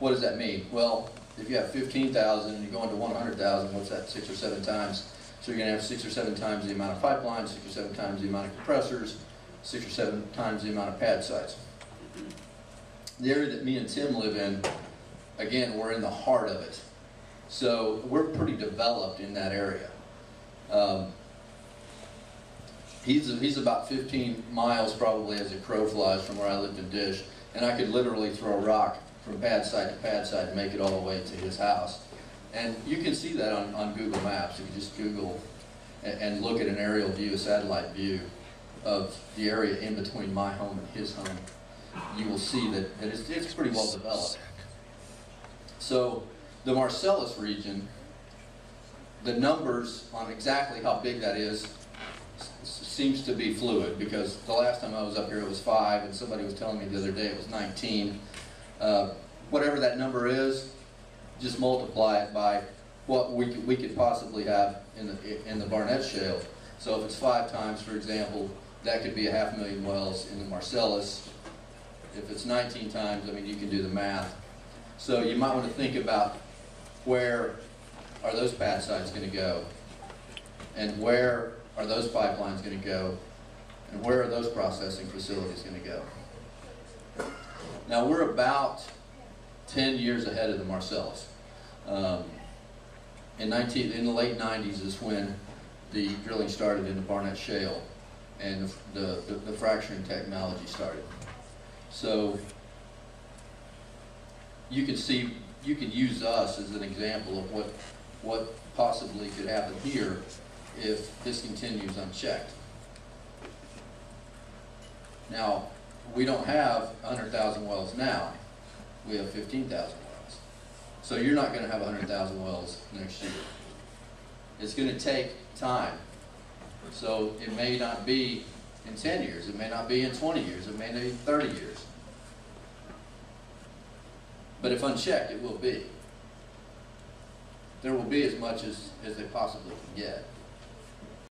what does that mean? Well, if you have 15,000 and you're going to 100,000, what's that, 6 or 7 times? So you're going to have 6 or 7 times the amount of pipelines, 6 or 7 times the amount of compressors, 6 or 7 times the amount of pad sites. The area that me and Tim live in, again, we're in the heart of it. So we're pretty developed in that area. He's about 15 miles probably as a crow flies from where I lived in Dish, and I could literally throw a rock from pad site to pad site and make it all the way to his house. And you can see that on Google Maps. If you just Google and look at an aerial view, a satellite view of the area in between my home and his home, you will see that it's pretty well developed. So the Marcellus region, the numbers on exactly how big that is seems to be fluid, because the last time I was up here it was 5, and somebody was telling me the other day it was 19. Whatever that number is, just multiply it by what we could possibly have in the Barnett Shale. So if it's 5 times, for example, that could be 500,000 wells in the Marcellus. If it's 19 times, I mean, you can do the math. So you might want to think about, where are those pad sites going to go, and where are those pipelines going to go, and where are those processing facilities going to go. Now we're about 10 years ahead of the Marcellus. In the late 90s is when the drilling started in the Barnett Shale, and the fracturing technology started. So you can see, you can use us as an example of what possibly could happen here if this continues unchecked. Now, we don't have 100,000 wells now. We have 15,000 wells. So you're not going to have 100,000 wells next year. It's going to take time. So it may not be in 10 years. It may not be in 20 years. It may not be 30 years. But if unchecked, it will be. There will be as much as they possibly can get.